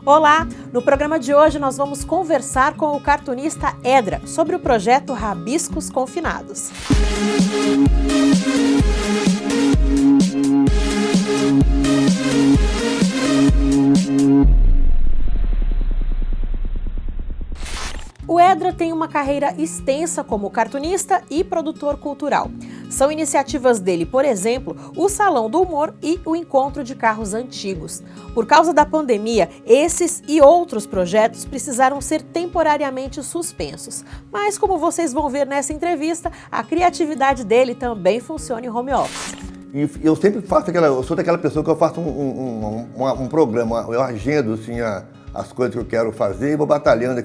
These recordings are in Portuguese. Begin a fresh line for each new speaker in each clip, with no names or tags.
Olá! No programa de hoje nós vamos conversar com o cartunista Edra sobre o projeto Rabiscos Confinados. O Edra tem uma carreira extensa como cartunista e produtor cultural. São iniciativas dele, por exemplo, o Salão do Humor e o Encontro de Carros Antigos. Por causa da pandemia, esses e outros projetos precisaram ser temporariamente suspensos. Mas, como vocês vão ver nessa entrevista, a criatividade dele também funciona em home office.
E eu sempre faço eu sou daquela pessoa que eu faço um programa, eu agendo assim, as coisas que eu quero fazer e vou batalhando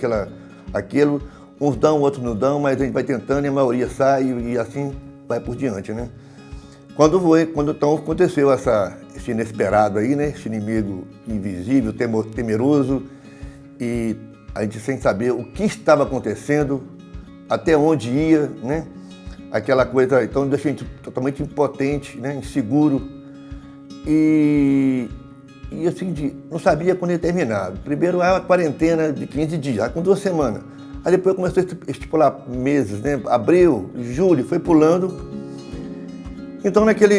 aquilo, uns dão, outros não dão, mas a gente vai tentando e a maioria sai e assim vai por diante, né? Quando então aconteceu esse inesperado aí, né? Esse inimigo invisível, temeroso, e a gente sem saber o que estava acontecendo, até onde ia, né? Aquela coisa, então deixa a gente totalmente impotente, né? Inseguro, e assim, não sabia quando ia terminar. Primeiro a quarentena de 15 dias, com 2 semanas. Aí depois começou a estipular meses, né? Abril, julho, foi pulando. Então naquela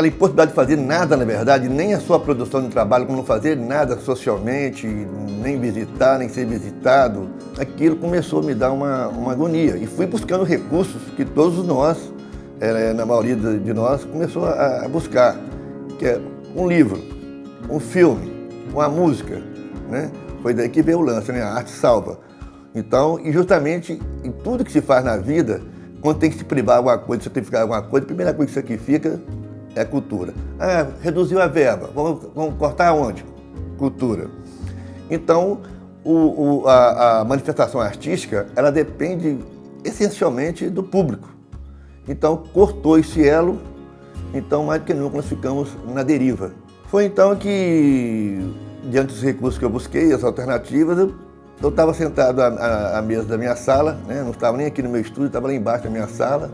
impossibilidade de fazer nada, na verdade, nem a sua produção de trabalho, como não fazer nada socialmente, nem visitar, nem ser visitado, aquilo começou a me dar uma agonia. E fui buscando recursos que todos nós, na maioria de nós, começou a buscar, que é um livro, um filme, uma música, né? Foi daí que veio o lance, né? A arte salva. Então, e justamente em tudo que se faz na vida, quando tem que se privar alguma coisa, certificar alguma coisa, a primeira coisa que sacrifica é a cultura. Ah, reduziu a verba, vamos cortar onde? Cultura. Então, a manifestação artística, ela depende essencialmente do público. Então, cortou esse elo, então mais do que nunca nós ficamos na deriva. Foi então que, diante dos recursos que eu busquei, as alternativas, eu estava sentado à mesa da minha sala, né? Não estava nem aqui no meu estúdio, estava lá embaixo da minha sala.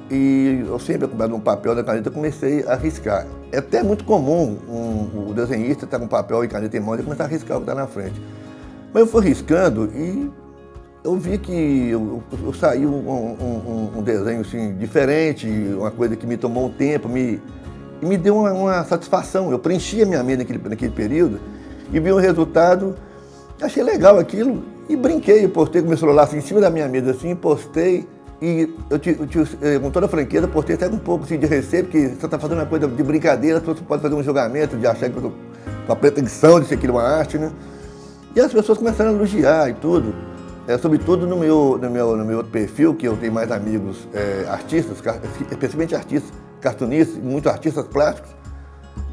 E eu sempre, acompanhado um papel da caneta, comecei a riscar. É até muito comum o desenhista estar com papel e caneta em mão e começar a riscar o que está na frente. Mas eu fui riscando e eu vi que eu saí um desenho assim, diferente, uma coisa que me tomou um tempo, e me deu uma satisfação. Eu preenchi a minha mente naquele período e vi o resultado. Achei legal aquilo e brinquei, postei com meu celular assim, em cima da minha mesa, assim, postei e com toda a franqueza, postei até um pouco assim, de receio, porque você está fazendo uma coisa de brincadeira, as pessoas podem fazer um julgamento de achar que eu estou com a pretensão de ser aquilo uma arte, né? E as pessoas começaram a elogiar e tudo, sobretudo no meu outro perfil, que eu tenho mais amigos artistas, especialmente artistas, cartunistas, muitos artistas plásticos.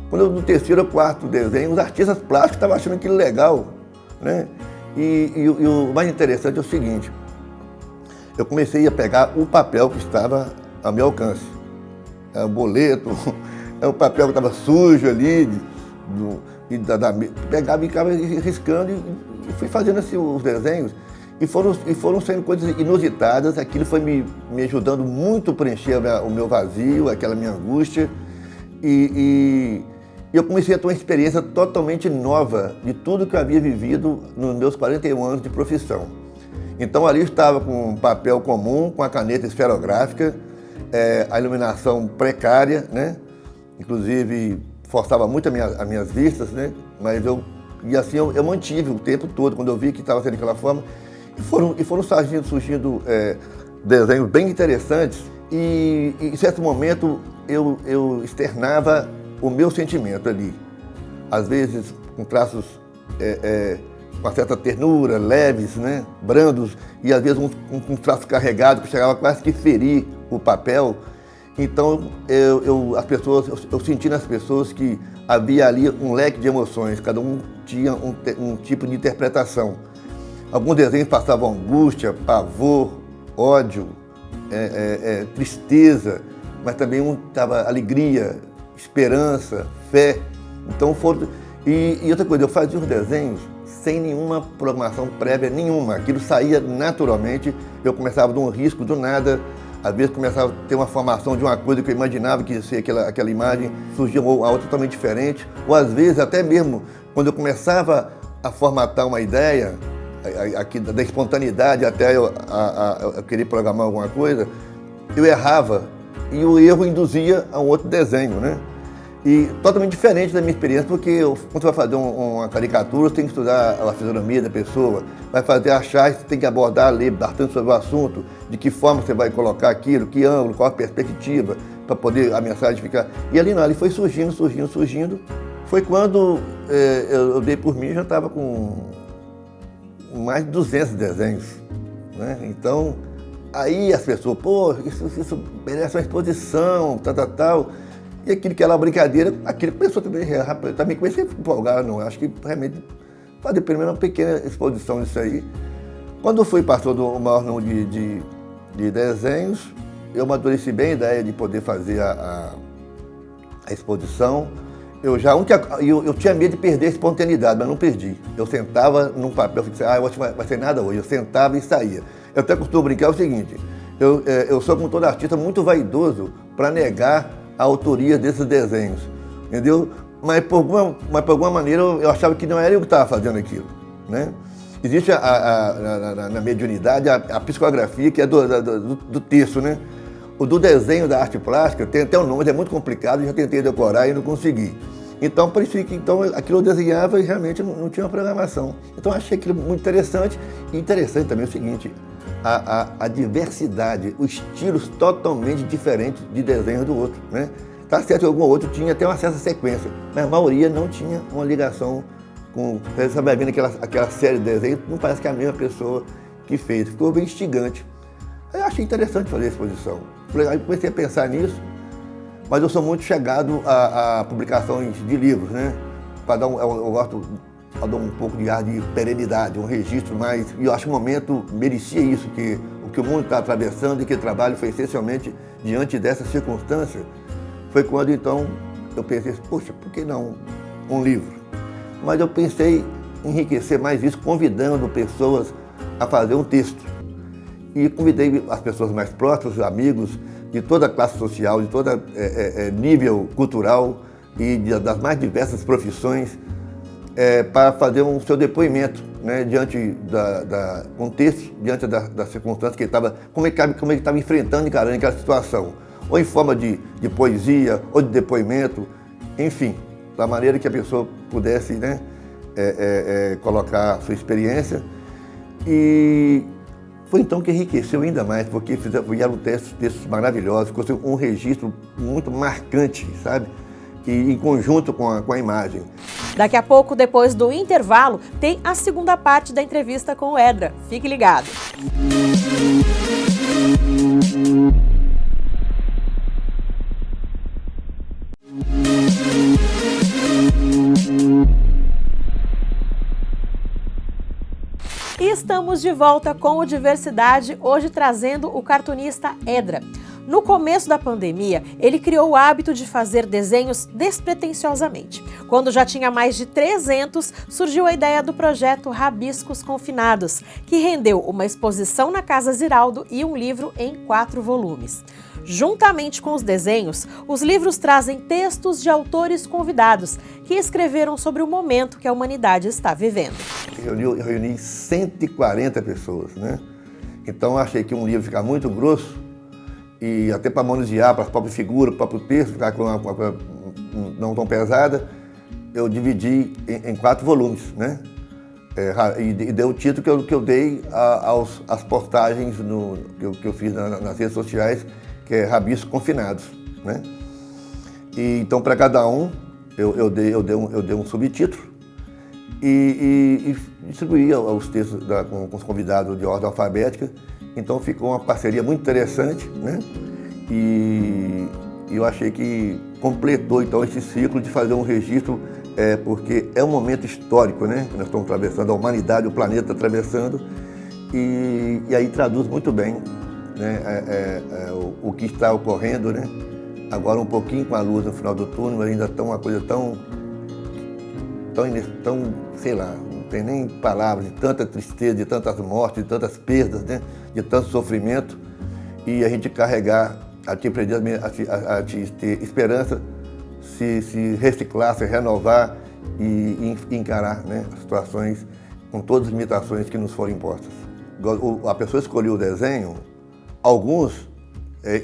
Quando eu no 3º ou 4º desenho, os artistas plásticos estavam achando aquilo legal, né? E o mais interessante é o seguinte, eu comecei a pegar o papel que estava ao meu alcance, o boleto, o papel que estava sujo ali, pegava e ficava riscando e fui fazendo assim, os desenhos e foram saindo coisas inusitadas, aquilo foi me ajudando muito a preencher o meu vazio, aquela minha angústia e eu comecei a ter uma experiência totalmente nova de tudo que eu havia vivido nos meus 41 anos de profissão. Então ali eu estava com um papel comum, com a caneta esferográfica, a iluminação precária, né? Inclusive forçava muito as minhas vistas, né? Mas eu mantive o tempo todo, quando eu vi que estava sendo daquela forma, e foram surgindo desenhos bem interessantes e em certo momento eu externava o meu sentimento ali, às vezes com traços com uma certa ternura, leves, né, brandos, e às vezes um traço carregado que chegava quase que ferir o papel. Então eu senti nas pessoas que havia ali um leque de emoções, cada um tinha um tipo de interpretação. Alguns desenhos passavam angústia, pavor, ódio, tristeza, mas também estava alegria, esperança, fé. Então e outra coisa, eu fazia os desenhos sem nenhuma programação prévia nenhuma. Aquilo saía naturalmente, eu começava de um risco do nada, às vezes começava a ter uma formação de uma coisa que eu imaginava que ia ser aquela imagem, surgia uma outra totalmente diferente, ou às vezes até mesmo quando eu começava a formatar uma ideia, aqui da espontaneidade até eu querer programar alguma coisa, eu errava e o erro induzia a um outro desenho, né? E totalmente diferente da minha experiência, porque quando você vai fazer uma caricatura, você tem que estudar a fisionomia da pessoa, vai fazer a charge, você tem que abordar, ler bastante sobre o assunto, de que forma você vai colocar aquilo, que ângulo, qual a perspectiva, para poder a mensagem ficar... E ali não, ali foi surgindo. Foi quando eu dei por mim, já estava com mais de 200 desenhos, né? Então, aí as pessoas, pô, isso merece uma exposição, tal. E aquilo que era uma brincadeira, aquilo começou também, também comecei a empolgar, não, acho que realmente fazer primeiro uma pequena exposição disso aí. Quando passou do maior número de desenhos, eu amadureci bem a ideia de poder fazer a exposição. Eu tinha medo de perder a espontaneidade, mas não perdi. Eu sentava num papel, eu falei, eu acho que vai ser nada hoje. Eu sentava e saía. Eu até costumo brincar o seguinte, eu sou, como todo artista, muito vaidoso para negar a autoria desses desenhos, entendeu? Mas por alguma maneira eu achava que não era eu que estava fazendo aquilo, né? Existe na mediunidade a psicografia, que é do texto, né? O do desenho da arte plástica tem até um nome, mas é muito complicado, já tentei decorar e não consegui. Então parecia que aquilo eu desenhava e realmente não tinha uma programação. Então achei aquilo muito interessante. E interessante também é o seguinte, a diversidade, os estilos totalmente diferentes de desenho do outro, né? Tá certo que algum outro tinha até uma certa sequência, mas a maioria não tinha uma ligação com... Você vai vendo aquela série de desenhos, não parece que é a mesma pessoa que fez. Ficou bem instigante. Aí eu achei interessante fazer a exposição. Aí comecei a pensar nisso, mas eu sou muito chegado a publicações de livros, né? Eu gosto de dar um pouco de ar de perenidade, um registro mais... E eu acho que o momento merecia isso, que o que o mundo está atravessando e que o trabalho foi essencialmente diante dessa circunstância. Foi quando, então, eu pensei, poxa, por que não um livro? Mas eu pensei em enriquecer mais isso, convidando pessoas a fazer um texto. E convidei as pessoas mais próximas, amigos, de toda a classe social, de todo nível cultural e das mais diversas profissões, para fazer um seu depoimento, né, diante um texto, diante das circunstâncias que ele estava, como ele estava enfrentando e encarando aquela situação. Ou em forma de poesia, ou de depoimento, enfim, da maneira que a pessoa pudesse, né, colocar a sua experiência. E foi então que enriqueceu ainda mais, porque vieram textos maravilhosos, ficou um registro muito marcante, sabe? E em conjunto com a imagem.
Daqui a pouco, depois do intervalo, tem a segunda parte da entrevista com o Edra. Fique ligado. E estamos de volta com o Diversidade, hoje trazendo o cartunista Edra. No começo da pandemia, ele criou o hábito de fazer desenhos despretensiosamente. Quando já tinha mais de 300, surgiu a ideia do projeto Rabiscos Confinados, que rendeu uma exposição na Casa Ziraldo e um livro em 4 volumes. Juntamente com os desenhos, os livros trazem textos de autores convidados que escreveram sobre o momento que a humanidade está vivendo.
Eu reuni 140 pessoas, né? Então eu achei que um livro ficar muito grosso e até para manusear, para as próprias figuras, para o próprio texto, ficar com uma coisa não tão pesada, eu dividi em 4 volumes, né? E dei o título que eu dei às postagens que eu fiz nas redes sociais, que é Rabiscos Confinados, né? E então para cada um eu dei um subtítulo e distribuí os textos com os convidados de ordem alfabética. Então ficou uma parceria muito interessante, né? E eu achei que completou então esse ciclo de fazer um registro, porque é um momento histórico, né? Que nós estamos atravessando, a humanidade, o planeta atravessando, e aí traduz muito bem, né, o que está ocorrendo, né? Agora um pouquinho com a luz no final do túnel, ainda está uma coisa tão, sei lá, não tem nem palavras, de tanta tristeza, de tantas mortes, de tantas perdas, né? De tanto sofrimento, e a gente carregar, a te ter esperança, se reciclar, se renovar e encarar, né, as situações com todas as limitações que nos foram impostas. A pessoa escolheu o desenho, alguns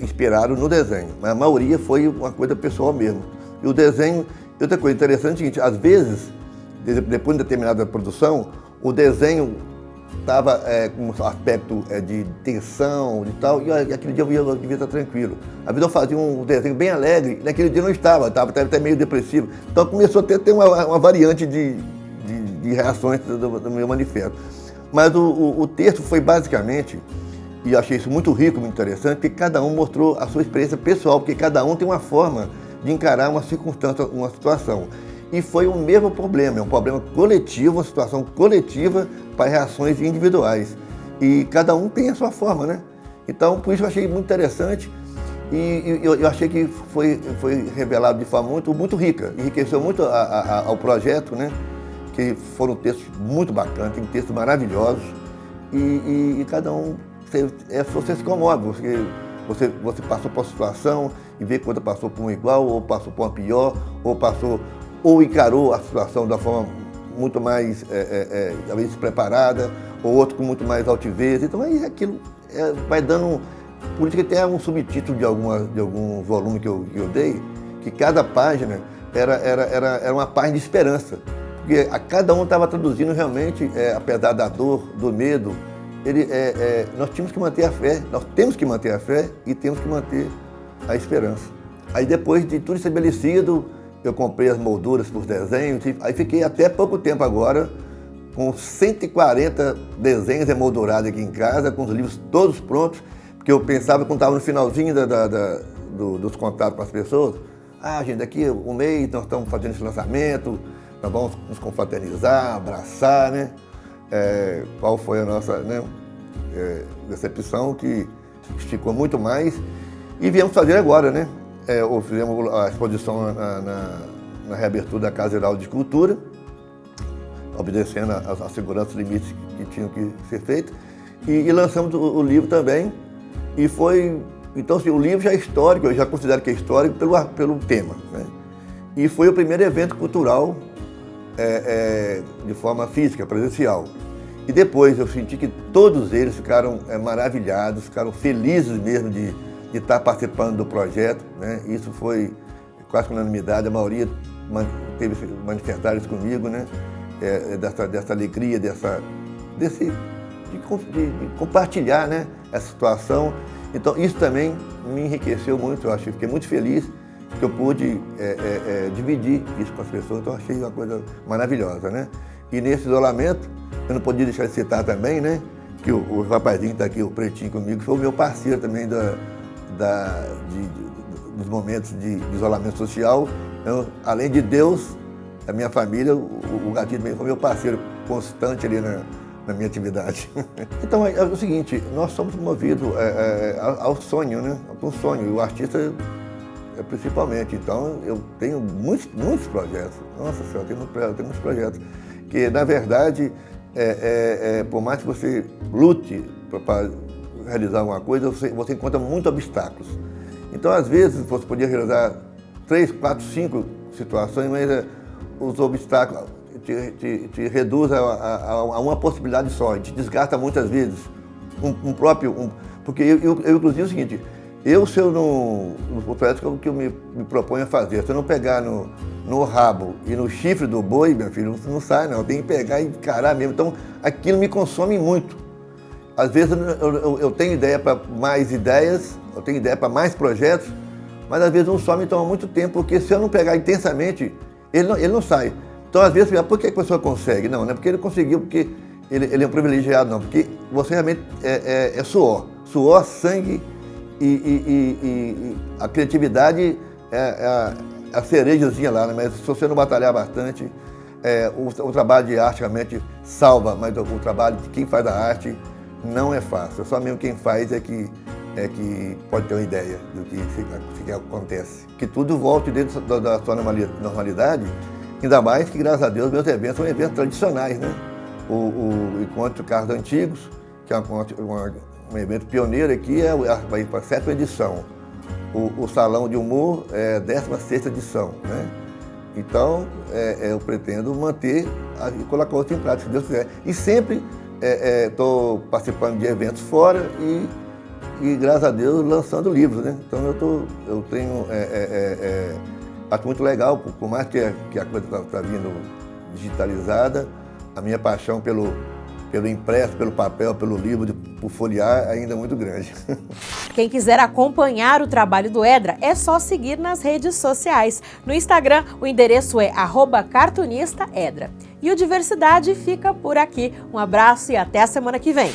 inspiraram no desenho, mas a maioria foi uma coisa pessoal mesmo. E o desenho, outra coisa interessante é o seguinte, às vezes, depois de determinada produção, o desenho estava com um aspecto de tensão e tal, e aquele dia eu devia estar tranquilo. Às vezes eu fazia um desenho bem alegre, e naquele dia não estava até meio depressivo. Então começou a ter uma variante de reações do meu manifesto. Mas o texto foi basicamente, e eu achei isso muito rico, muito interessante, porque cada um mostrou a sua experiência pessoal, porque cada um tem uma forma de encarar uma circunstância, uma situação. E foi o mesmo problema, é um problema coletivo, uma situação coletiva para reações individuais. E cada um tem a sua forma, né? Então, por isso eu achei muito interessante e eu achei que foi revelado de forma muito rica, enriqueceu muito ao projeto, né? Que foram textos muito bacanas, tem textos maravilhosos e cada um, você se comove, você passou por uma situação e vê que outra passou por uma igual, ou passou por uma pior, ou encarou a situação da forma muito mais, às vezes, preparada, ou outro com muito mais altivez. Então, aí aquilo vai dando... Por isso que tem um subtítulo de algum volume que eu dei, que cada página era uma página de esperança. Porque a cada um estava traduzindo realmente, apesar da dor, do medo, nós tínhamos que manter a fé, nós temos que manter a fé e temos que manter a esperança. Aí depois de tudo estabelecido, eu comprei as molduras para os desenhos, aí fiquei até pouco tempo agora com 140 desenhos emoldurados aqui em casa, com os livros todos prontos, porque eu pensava, quando estava no finalzinho dos contatos com as pessoas, gente, daqui um mês nós estamos fazendo esse lançamento, nós vamos nos confraternizar, abraçar, né? Qual foi a nossa, né, decepção, que esticou muito mais, e viemos fazer agora, né? Fizemos a exposição na reabertura da Casa Geral de Cultura, obedecendo a segurança e limites que tinham que ser feitos, e lançamos o livro também, e foi, então assim, o livro já é histórico, eu já considero que é histórico pelo tema, né? E foi o primeiro evento cultural de forma física, presencial. E depois eu senti que todos eles ficaram maravilhados, ficaram felizes mesmo de estar participando do projeto, né? Isso foi quase com unanimidade, a maioria teve manifestaram comigo, né? Dessa alegria, de compartilhar, né, essa situação. Então isso também me enriqueceu muito, eu fiquei muito feliz que eu pude dividir isso com as pessoas, então achei uma coisa maravilhosa, né? E nesse isolamento, eu não podia deixar de citar também, né, que o rapazinho que está aqui, o pretinho comigo, foi o meu parceiro também dos momentos de isolamento social. Então, além de Deus, a minha família, o Gatinho também foi meu parceiro constante ali na minha atividade. Então é o seguinte, nós somos movidos ao sonho, né? Ao sonho, e o artista principalmente. Então eu tenho muitos projetos. Nossa Senhora, eu tenho muitos projetos. Que na verdade, por mais que você lute para realizar alguma coisa, você encontra muitos obstáculos. Então às vezes você podia realizar 3, 4, 5 situações, mas os obstáculos te reduzem a uma possibilidade só, te desgasta muitas vezes. Porque eu inclusive é o seguinte, se eu não, o projeto que eu me proponho a fazer, se eu não pegar no rabo e no chifre do boi, meu filho, não sai não, eu tenho que pegar e encarar mesmo. Então aquilo me consome muito. Às vezes eu tenho ideia para mais ideias, eu tenho ideia para mais projetos, mas às vezes um só me toma muito tempo, porque se eu não pegar intensamente, ele não sai. Então, às vezes, por que a pessoa consegue? Não é porque ele conseguiu, porque ele é um privilegiado, não. Porque você realmente é suor. Suor, sangue e a criatividade é a cerejazinha lá, né? Mas se você não batalhar bastante, o trabalho de arte realmente salva, mas o trabalho de quem faz a arte não é fácil. Só mesmo quem faz é que pode ter uma ideia do que acontece. Que tudo volte dentro da sua normalidade. Ainda mais que, graças a Deus, meus eventos são eventos tradicionais, né? O Encontro de Carros Antigos, que é um evento pioneiro aqui, vai para a 7ª edição. O Salão de Humor é a 16ª edição, né? Então, eu pretendo manter e colocar isso em prática, se Deus quiser. E sempre estou participando de eventos fora e, graças a Deus, lançando livros, né? Então, eu tenho... acho muito legal, por mais que a coisa está vindo digitalizada, a minha paixão pelo impresso, pelo papel, pelo livro, por folhear, ainda é muito grande.
Quem quiser acompanhar o trabalho do Edra, é só seguir nas redes sociais. No Instagram, o endereço é @cartunistaedra. E o Diversidade fica por aqui. Um abraço e até a semana que vem.